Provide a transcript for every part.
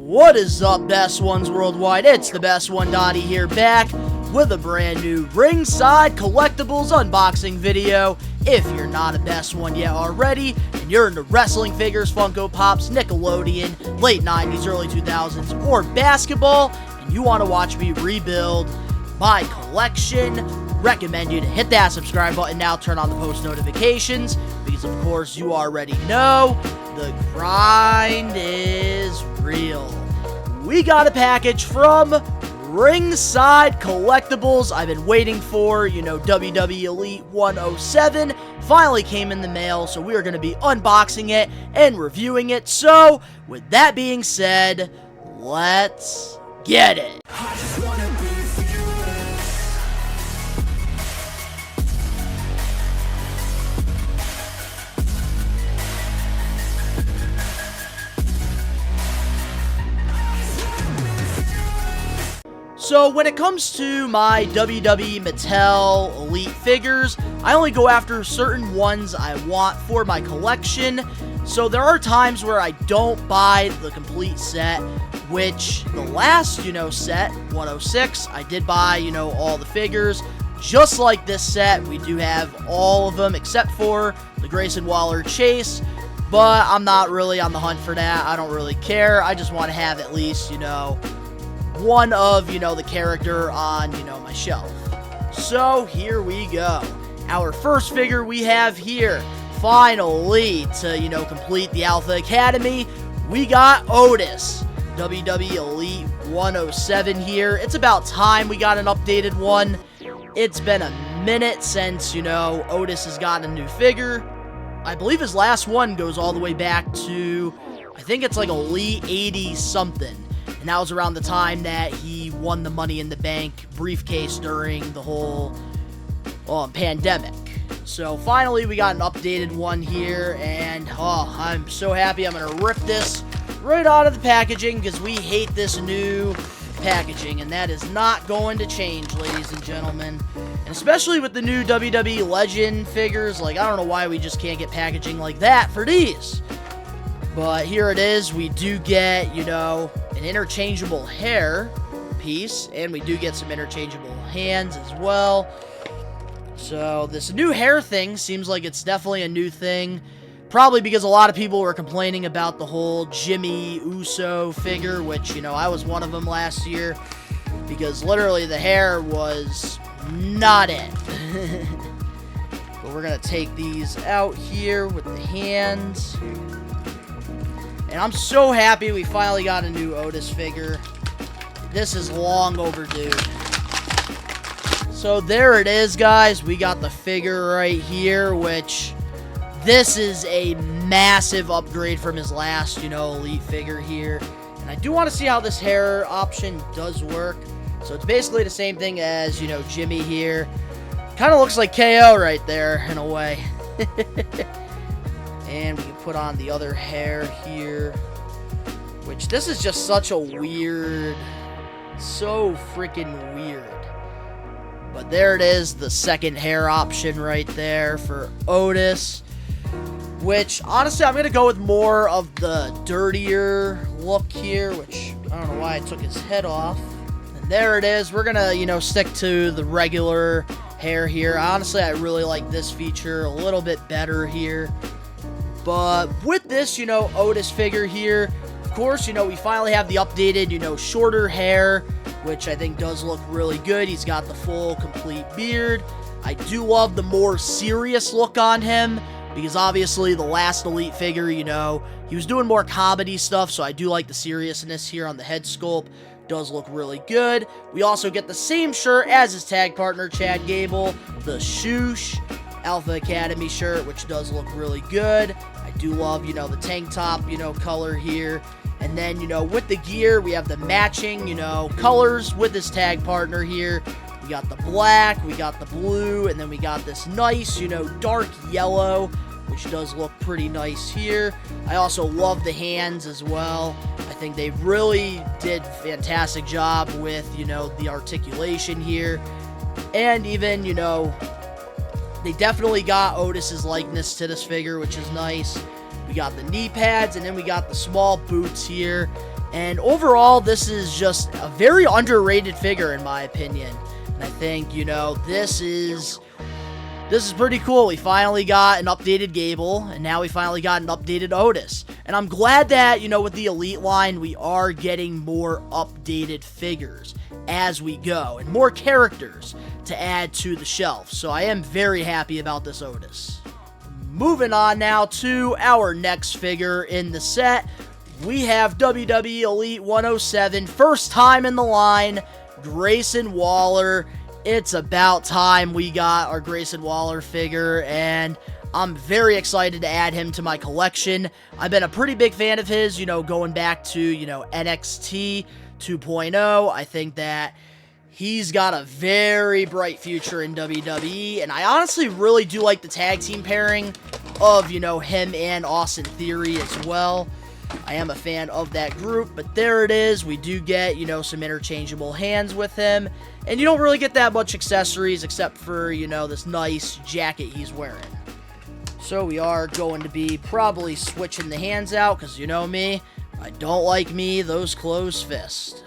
What is up, best ones worldwide? It's the best one Dottie here, back with a brand new Ringside Collectibles unboxing video. If you're not a best one yet already, and you're into wrestling figures, Funko Pops, Nickelodeon, late 90s, early 2000s, or basketball, and you want to watch me rebuild my collection, recommend you to hit that subscribe button now, turn on the post notifications, because of course you already know the grind is real. We got a package from Ringside Collectibles. I've been waiting for, WWE Elite 107. Finally came in the mail, so we are going to be unboxing it and reviewing it. So, with that being said, let's get it. I just wanna be So when it comes to my WWE Mattel Elite figures, I only go after certain ones I want for my collection. So there are times where I don't buy the complete set, which the last, set, 106, I did buy, all the figures. Just like this set, we do have all of them except for the Grayson Waller Chase. But I'm not really on the hunt for that. I don't really care. I just want to have at least, one of, the character on, my shelf. So, here we go. Our first figure we have here, finally, to, complete the Alpha Academy, we got Otis. WWE Elite 107 here. It's about time we got an updated one. It's been a minute since, Otis has gotten a new figure. I believe his last one goes all the way back to, I think it's like Elite 80 something. And that was around the time that he won the Money in the Bank briefcase during the whole pandemic. So finally we got an updated one here, and I'm so happy. I'm going to rip this right out of the packaging because we hate this new packaging, and that is not going to change, ladies and gentlemen. And especially with the new WWE Legend figures, I don't know why we just can't get packaging like that for these. But here it is. We do get, an interchangeable hair piece, and we do get some interchangeable hands as well. So this new hair thing seems like it's definitely a new thing, probably because a lot of people were complaining about the whole Jimmy Uso figure, which, I was one of them last year, because literally the hair was not it. But we're going to take these out here with the hands. And I'm so happy we finally got a new Otis figure. This is long overdue. So there it is, guys. We got the figure right here, which this is a massive upgrade from his last, Elite figure here. And I do want to see how this hair option does work. So it's basically the same thing as, Jimmy here. Kind of looks like KO right there, in a way. And we can put on the other hair here, which this is just such a weird, so freaking weird. But there it is, the second hair option right there for Otis, which honestly I'm going to go with more of the dirtier look here, which I don't know why I took his head off. And there it is. We're going to, stick to the regular hair here. Honestly, I really like this feature a little bit better here. But with this, Otis figure here, of course, we finally have the updated, shorter hair, which I think does look really good. He's got the full, complete beard. I do love the more serious look on him, because obviously the last Elite figure, he was doing more comedy stuff, so I do like the seriousness here on the head sculpt. Does look really good. We also get the same shirt as his tag partner, Chad Gable, the Shoosh Alpha Academy shirt, which does look really good. I do love, the tank top, color here. And then, with the gear, we have the matching, colors with this tag partner here. We got the black, we got the blue, and then we got this nice, dark yellow, which does look pretty nice here. I also love the hands as well. I think they really did a fantastic job with, the articulation here. And even, they definitely got Otis's likeness to this figure, which is nice. We got the knee pads, and then we got the small boots here. And overall, this is just a very underrated figure in my opinion. And I think, you know, this is pretty cool. We finally got an updated Gable, and now we finally got an updated Otis. And I'm glad that, you know, with the Elite line, we are getting more updated figures as we go, and more characters to add to the shelf. So I am very happy about this Otis. Moving on now to our next figure in the set, we have WWE Elite 107, first time in the line, Grayson Waller. It's about time we got our Grayson Waller figure, and I'm very excited to add him to my collection. I've been a pretty big fan of his, you know, going back to, you know, NXT 2.0. I think that he's got a very bright future in WWE, and I honestly really do like the tag team pairing of, you know, him and Austin Theory as well. I am a fan of that group, but there it is. We do get, you know, some interchangeable hands with him, and you don't really get that much accessories except for, you know, this nice jacket he's wearing. So we are going to be probably switching the hands out, because you know me, I don't like those closed fists.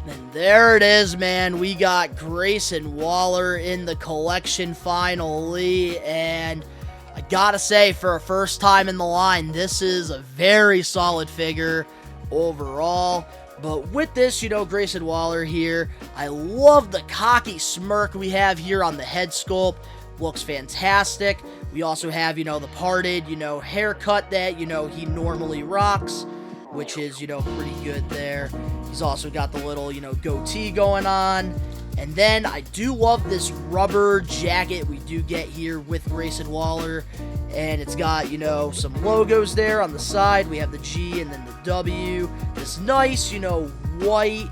And there it is, man. We got Grayson Waller in the collection finally, and I gotta say, for a first time in the line, this is a very solid figure overall. But with this, you know, Grayson Waller here, I love the cocky smirk we have here on the head sculpt. Looks fantastic. We also have, you know, the parted, you know, haircut that, you know, he normally rocks, which is, you know, pretty good there. He's also got the little, you know, goatee going on. And then I do love this rubber jacket we do get here with Grayson Waller. And it's got, you know, some logos there on the side. We have the G and then the W. This nice, you know, white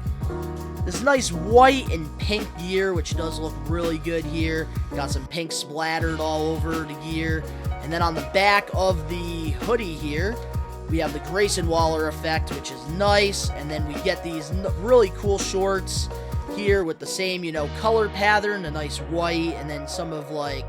and pink gear, which does look really good here. Got some pink splattered all over the gear. And then on the back of the hoodie here, we have the Grayson Waller effect, which is nice. And then we get these really cool shorts here with the same, you know, color pattern, a nice white, and then some of, like,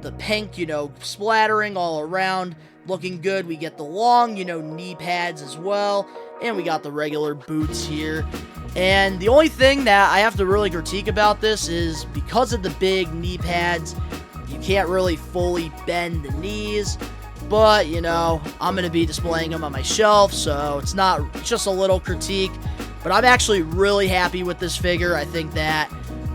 the pink, you know, splattering all around. Looking good. We get the long, you know, knee pads as well. And we got the regular boots here. And the only thing that I have to really critique about this is because of the big knee pads, you can't really fully bend the knees. But, you know, I'm going to be displaying them on my shelf, so it's just a little critique. But I'm actually really happy with this figure. I think that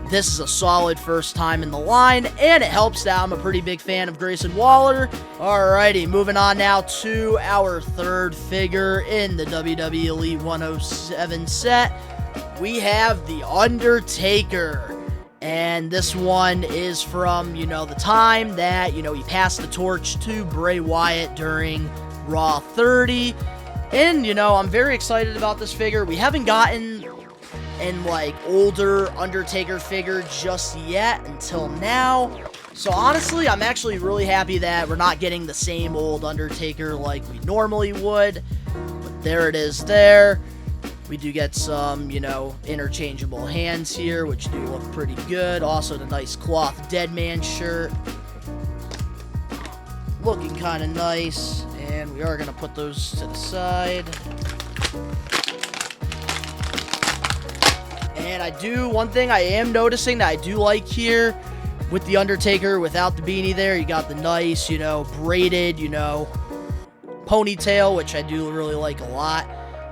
this is a solid first time in the line, and it helps that I'm a pretty big fan of Grayson Waller. Alrighty, moving on now to our third figure in the WWE Elite 107 set. We have the Undertaker. And this one is from, you know, the time that, you know, he passed the torch to Bray Wyatt during Raw 30. And, you know, I'm very excited about this figure. We haven't gotten an, like, older Undertaker figure just yet until now. So, honestly, I'm actually really happy that we're not getting the same old Undertaker like we normally would. But there it is there. We do get some, you know, interchangeable hands here, which do look pretty good. Also, the nice cloth Deadman shirt. Looking kind of nice. And we are going to put those to the side. And one thing I am noticing that I do like here with the Undertaker without the beanie there, you got the nice, you know, braided, you know, ponytail, which I do really like a lot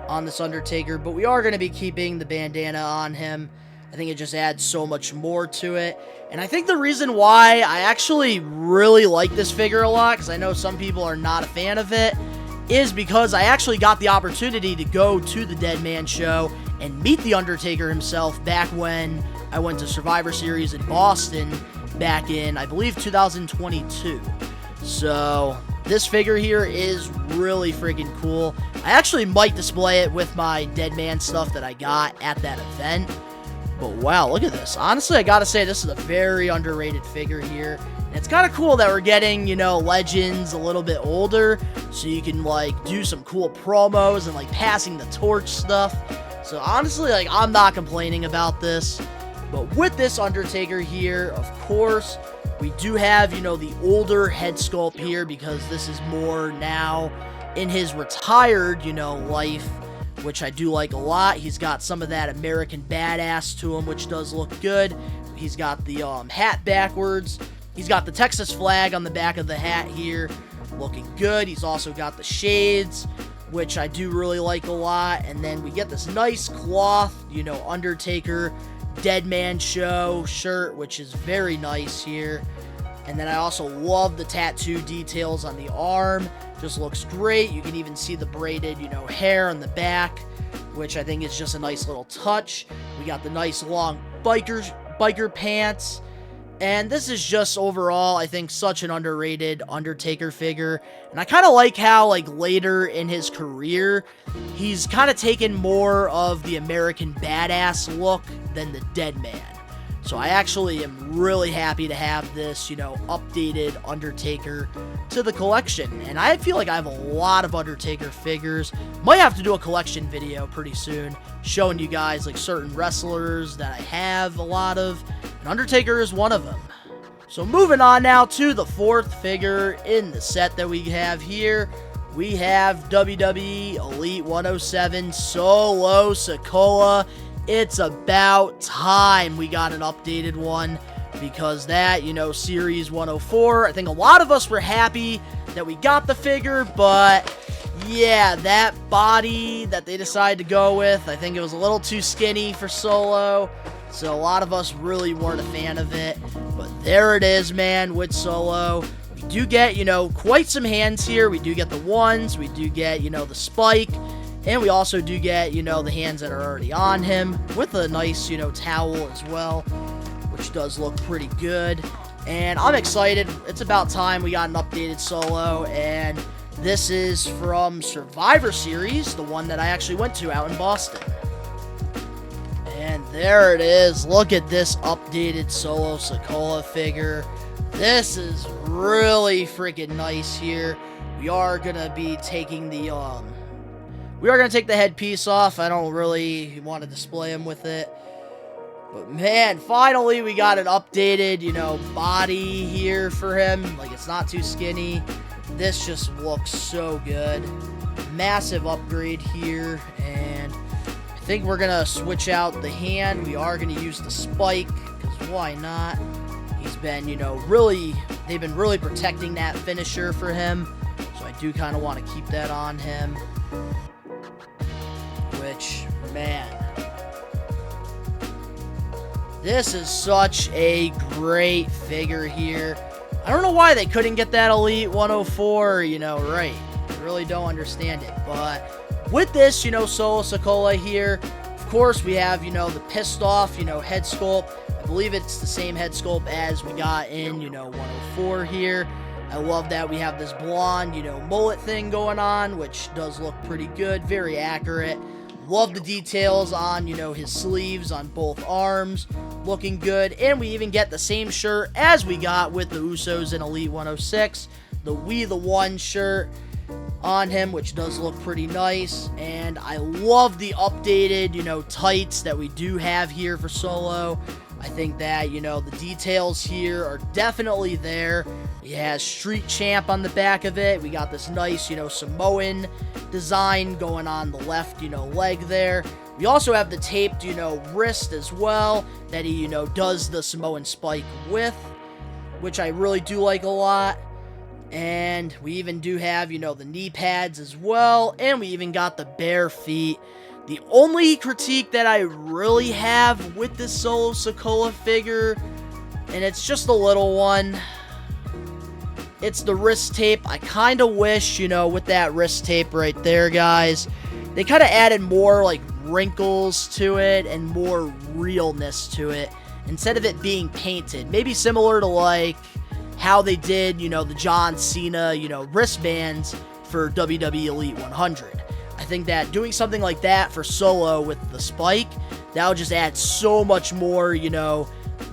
on this Undertaker, but we are going to be keeping the bandana on him. I think it just adds so much more to it. And I think the reason why I actually really like this figure a lot, because I know some people are not a fan of it, is because I actually got the opportunity to go to the Dead Man show and meet the Undertaker himself back when I went to Survivor Series in Boston back in, I believe, 2022. So this figure here is really freaking cool. I actually might display it with my Dead Man stuff that I got at that event. But wow, look at this. Honestly, I gotta say, this is a very underrated figure here. And it's kind of cool that we're getting, you know, legends a little bit older, so you can, like, do some cool promos and, like, passing the torch stuff. So honestly, like, I'm not complaining about this. But with this Undertaker here, of course, we do have, you know, the older head sculpt here, because this is more now in his retired, you know, life which I do like a lot. He's got some of that American badass to him, which does look good. He's got the hat backwards. He's got the Texas flag on the back of the hat here, looking good. He's also got the shades, which I do really like a lot. And then we get this nice cloth, you know, Undertaker Dead Man Show shirt, which is very nice here. And then I also love the tattoo details on the arm. Just looks great. You can even see the braided, you know, hair on the back, which I think is just a nice little touch. We got the nice long biker pants. And this is just overall, I think, such an underrated Undertaker figure. And I kind of like how, like, later in his career, he's kind of taken more of the American badass look than the Dead Man. So I actually am really happy to have this, you know, updated Undertaker to the collection. And I feel like I have a lot of Undertaker figures. Might have to do a collection video pretty soon, showing you guys, like, certain wrestlers that I have a lot of. And Undertaker is one of them. So moving on now to the fourth figure in the set that we have here. We have WWE Elite 107 Solo Sikoa. It's about time we got an updated one, because that, you know, Series 104, I think a lot of us were happy that we got the figure, but yeah, that body that they decided to go with, I think it was a little too skinny for Solo, so a lot of us really weren't a fan of it. But there it is, man, with Solo. We do get, you know, quite some hands here. We do get the ones, we do get, you know, the spike, and we also do get, you know, the hands that are already on him, with a nice, you know, towel as well, which does look pretty good. And I'm excited. It's about time we got an updated Solo, and this is from Survivor Series, the one that I actually went to out in Boston. And there it is. Look at this updated Solo Sikoa figure. This is really freaking nice here. We are going to be taking the, take the headpiece off. I don't really want to display him with it. But man, finally we got an updated, you know, body here for him. Like, it's not too skinny. This just looks so good. Massive upgrade here. And I think we're going to switch out the hand. We are going to use the spike, because why not? He's been, you know, they've been really protecting that finisher for him. So I do kind of want to keep that on him. Which, man, this is such a great figure here. I don't know why they couldn't get that Elite 104, you know, right. I really don't understand it. But with this, you know, Solo Sikoa here, of course, we have, you know, the pissed off, you know, head sculpt. I believe it's the same head sculpt as we got in, you know, 104 here. I love that we have this blonde, you know, mullet thing going on, which does look pretty good, very accurate. Love the details on, you know, his sleeves on both arms, looking good. And we even get the same shirt as we got with the Usos in Elite 106, the We The One shirt on him, which does look pretty nice. And I love the updated, you know, tights that we do have here for Solo. I think that, you know, the details here are definitely there. It has Street Champ on the back of it. We got this nice, you know, Samoan design going on the left, you know, leg there. We also have the taped, you know, wrist as well that he, you know, does the Samoan spike with, which I really do like a lot. And we even do have, you know, the knee pads as well. And we even got the bare feet. The only critique that I really have with this Solo Sikoa figure, and it's just a little one, it's the wrist tape. I kind of wish, you know, with that wrist tape right there, guys, they kind of added more, like, wrinkles to it and more realness to it, instead of it being painted. Maybe similar to, like, how they did, you know, the John Cena, you know, wristbands for WWE Elite 100. I think that doing something like that for Solo with the spike, that would just add so much more, you know,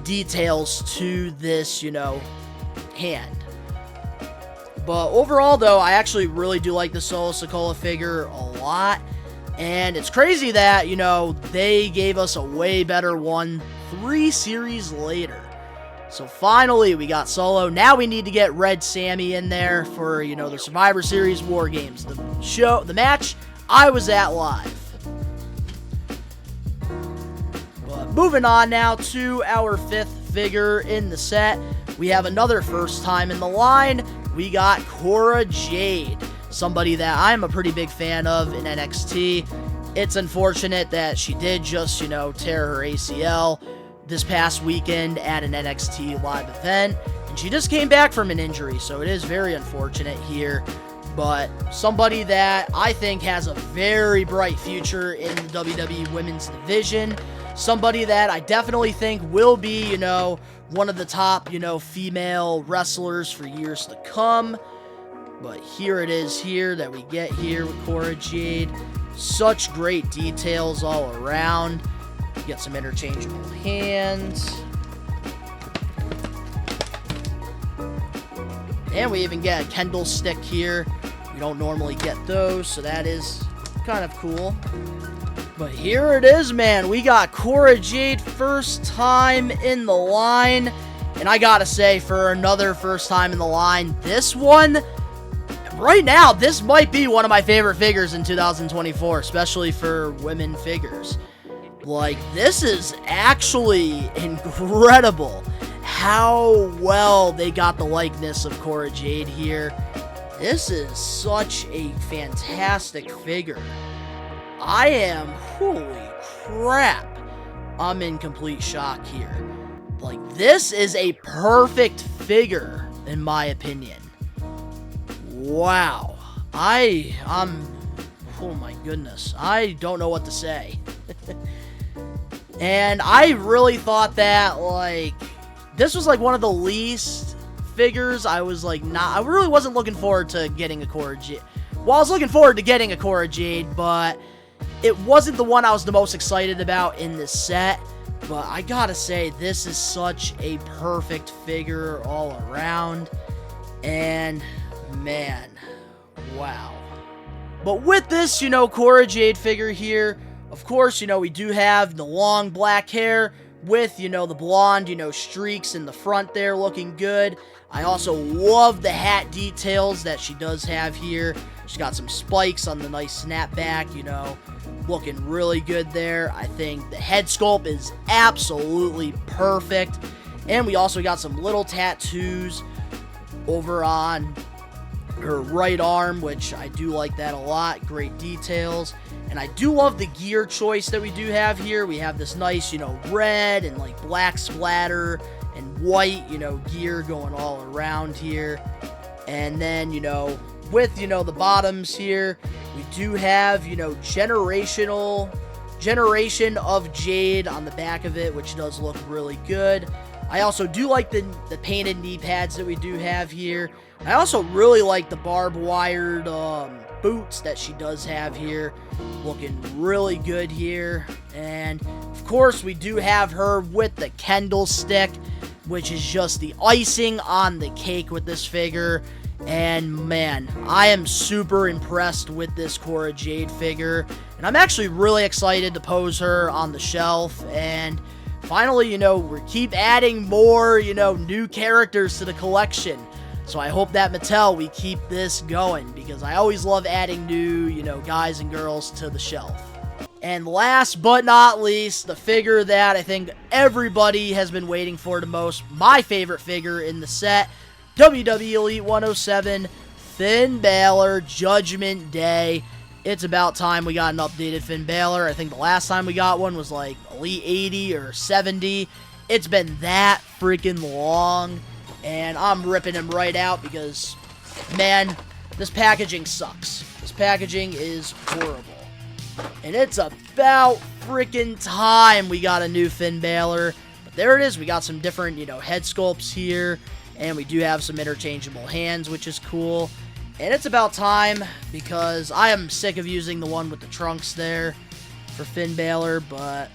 details to this, you know, hand. But overall, though, I actually really do like the Solo Sikoa figure a lot. And it's crazy that, you know, they gave us a way better one 3 series later. So finally, we got Solo. Now we need to get Red Sammy in there for, you know, the Survivor Series War Games. The match I was at live. moving on now to our 5th figure in the set. We have another first time in the line. We got Kora Jade, somebody that I'm a pretty big fan of in NXT. It's unfortunate that she did just, tear her ACL this past weekend at an NXT live event, and she just came back from an injury, so it is very unfortunate here. But somebody that I think has a very bright future in the WWE Women's Division. Somebody that I definitely think will be, one of the top, female wrestlers for years to come. But here it is here that we get here with Kora Jade. Such great details all around. Get some interchangeable hands. And we even get a Kendall stick here. We don't normally get those, so that is kind of cool. But here it is, man. We got Kora Jade first time in the line. And I gotta say, for another first time in the line, this one, right now, this might be one of my favorite figures in 2024, especially for women figures. Like, this is actually incredible how well they got the likeness of Kora Jade here. This is such a fantastic figure. I am, holy crap, I'm in complete shock here. Like, this is a perfect figure, in my opinion. Wow. Oh my goodness. I don't know what to say. And I really thought that, this was, one of the least figures I was, I really wasn't looking forward to getting a Kora Jade. Well, I was looking forward to getting a Kora Jade, but it wasn't the one I was the most excited about in this set. But I gotta say, this is such a perfect figure all around. And, man, wow. But with this, Kora Jade figure here, of course, we do have the long black hair with, the blonde, streaks in the front there looking good. I also love the hat details that she does have here. She's got some spikes on the nice snapback, looking really good there. I think the head sculpt is absolutely perfect. And we also got some little tattoos over on her right arm, which I do like that a lot. Great details. And I do love the gear choice that we do have here. We have this nice, red and black splatter and white, gear going all around here. And then, with, the bottoms here, we do have, Generation of Jade on the back of it, which does look really good. I also do like the painted knee pads that we do have here. I also really like the barbed wired boots that she does have here. Looking really good here. And, of course, we do have her with the Kendall stick, which is just the icing on the cake with this figure. And, man, I am super impressed with this Kora Jade figure. And I'm actually really excited to pose her on the shelf. And finally, we keep adding more, new characters to the collection. So I hope that Mattel, we keep this going, because I always love adding new, guys and girls to the shelf. And last but not least, the figure that I think everybody has been waiting for the most, my favorite figure in the set, WWE Elite 107, Finn Balor, Judgment Day. It's about time we got an updated Finn Balor. I think the last time we got one was Elite 80 or 70. It's been that freaking long. And I'm ripping him right out because, man, this packaging sucks. This packaging is horrible. And it's about freaking time we got a new Finn Balor. But there it is. We got some different, head sculpts here. And we do have some interchangeable hands, which is cool. And it's about time because I am sick of using the one with the trunks there for Finn Balor. But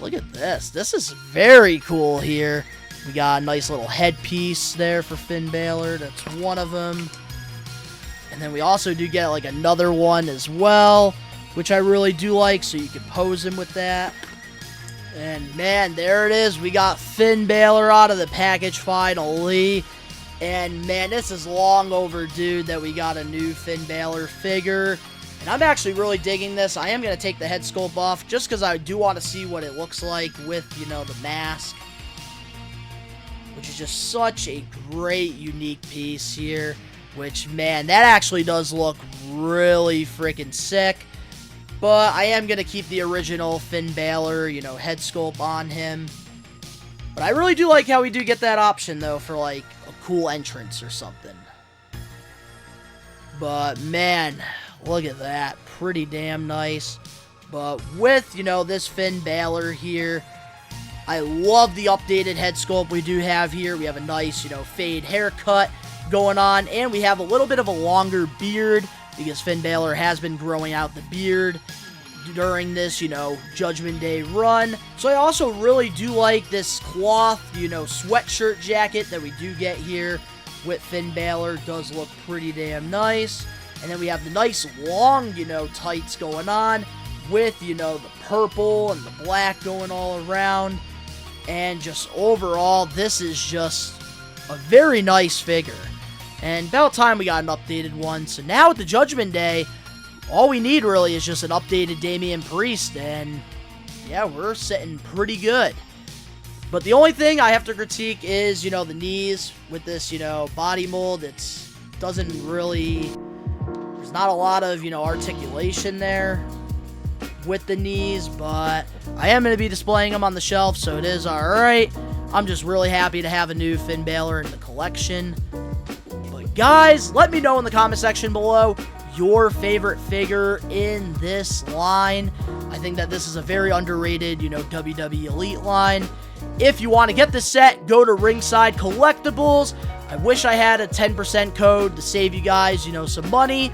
look at this. This is very cool here. We got a nice little headpiece there for Finn Balor. That's one of them. And then we also do get another one as well, which I really do like, so you can pose him with that. And man, there it is. We got Finn Balor out of the package finally. And man, this is long overdue that we got a new Finn Balor figure. And I'm actually really digging this. I am going to take the head sculpt off just because I do want to see what it looks like with, you know, the mask. Which is just such a great, unique piece here. Which, man, that actually does look really freaking sick. But I am going to keep the original Finn Balor, you know, head sculpt on him. But I really do like how we do get that option, though, for, like, a cool entrance or something. But, man, look at that. Pretty damn nice. But with, you know, this Finn Balor here, I love the updated head sculpt we do have here. We have a nice, you know, fade haircut going on. And we have a little bit of a longer beard because Finn Balor has been growing out the beard during this, you know, Judgment Day run. So I also really do like this cloth, you know, sweatshirt jacket that we do get here with Finn Balor. Does look pretty damn nice. And then we have the nice long, you know, tights going on with, you know, the purple and the black going all around. And just overall, this is just a very nice figure. And about time we got an updated one. So now with the Judgment Day, all we need really is just an updated Damian Priest. And yeah, we're sitting pretty good. But the only thing I have to critique is, you know, the knees with this, you know, body mold. It doesn't really, there's not a lot of, you know, articulation there with the knees, but I am going to be displaying them on the shelf, so it is alright. I'm just really happy to have a new Finn Balor in the collection. But guys, let me know in the comment section below your favorite figure in this line. I think that this is a very underrated, you know, WWE Elite line. If you want to get this set, go to Ringside Collectibles. I wish I had a 10% code to save you guys, you know, some money.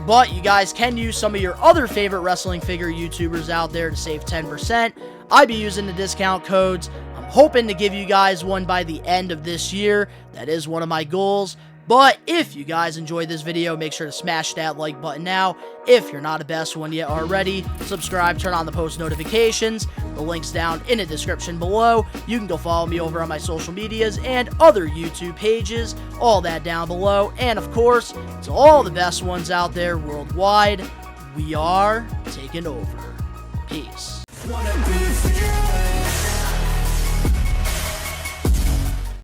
But you guys can use some of your other favorite wrestling figure YouTubers out there to save 10%. I'd be using the discount codes. I'm hoping to give you guys one by the end of this year. That is one of my goals. But if you guys enjoyed this video, make sure to smash that like button now. If you're not a best one yet already, subscribe, turn on the post notifications. The link's down in the description below. You can go follow me over on my social medias and other YouTube pages. All that down below. And of course, to all the best ones out there worldwide, we are taking over. Peace.